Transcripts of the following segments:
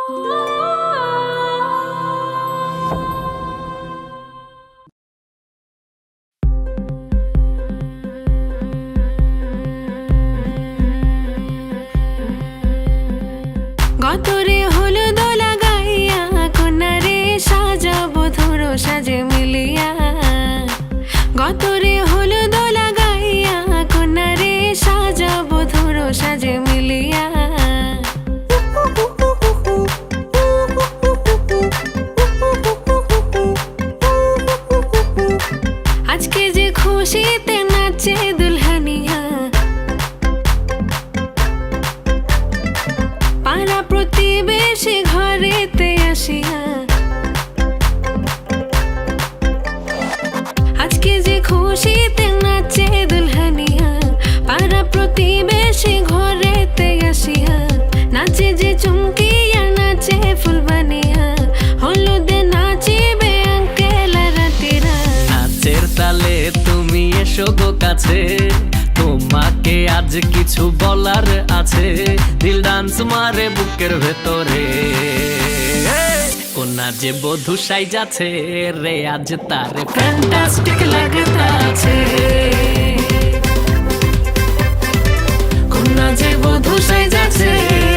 গতরে হলুদ লাগাইয়া কন্যারে সাজাবো ধরো সাজে মিলিয়া। গতরে হলুদ লাগাইয়া কন্যারে সাজাবো ধরো সাজে মিলিয়া। আজকে যে খুশিতে নাচে দুলহানিয়া, পাড়া প্রতিবেশী ঘরেতে আসিয়া। আজকে যে খুশিতে নাচে দুলহানিয়া, পাড়া প্রতিবেশী ঘরেতে আসিয়া। নাচে যে চুমকিয়া নাচে ফুলবানিয়া, হলুদে নাচিবে আঙ্কেল রাতিরা। নাচের তালে তুমি এসো গো কাছে, তোমাকে আজ কিছু বলার আছে। দিল ডান্স মারে বুকের ভেতরে, কোনা যে বধূ সাইজাছে রে আজ তারে ফ্যান্টাস্টিক লাগতাছে। কোনা যে বধূ সাইজাছে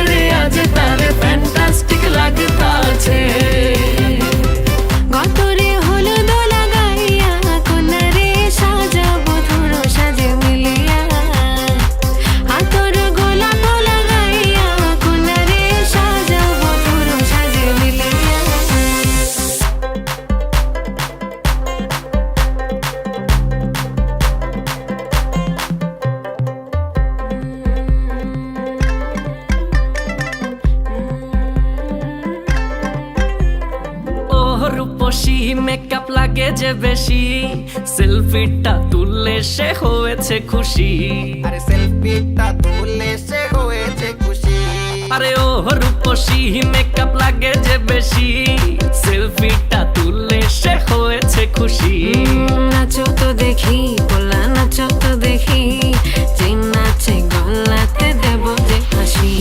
রে আজ তারে ফ্যান্টাস্টিক লাগতাছে। গতরে হলুদ লাগাইয়া কন্যারে সাজাবো ধরো সাজে মিলিয়া। আতর গোলাপ লাগাইয়া কন্যারে সাজাবো ধরো সাজে মিলিয়া। রূপসী মেকআপ লাগে যে বেশি, সেলফিটা তুললে সে হয়েছে খুশি। আরে সেলফিটা তুললে সে হয়েছে খুশি। আরে ও রূপসী মেকআপ লাগে যে বেশি, সেলফিটা তুললে সে হয়েছে খুশি। নাচো তো দেখি বলা, নাচো তো দেখি, যে নাচে গলাতে দেব যে হাসি।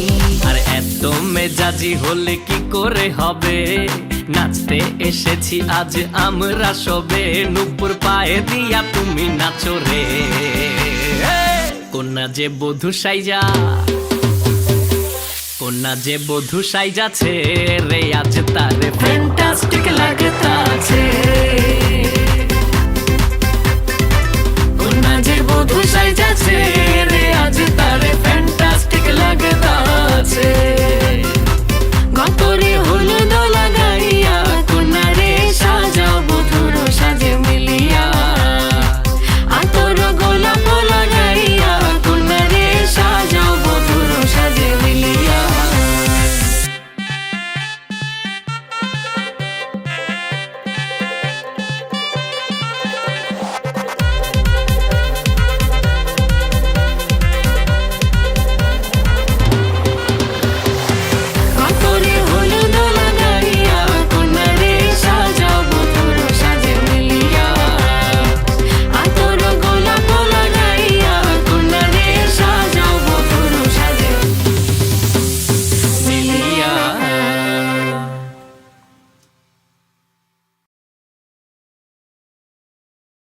আর এত মেজাজি হলে কি করে হবে, নাচতে এসেছি আজ আমরা সবে। নুপুর পায়ে দিয়া তুমি নাচো রে, কোনা যে বধূ সাইজা, কোনা যে বধূ সাইজাছে রে আজ তারে ফ্যান্টাস্টিক লাগতাছে। কোনা যে বধূ সাইজাছে রে আজ তারে ফ্যান্টাস্টিক লাগতাছে।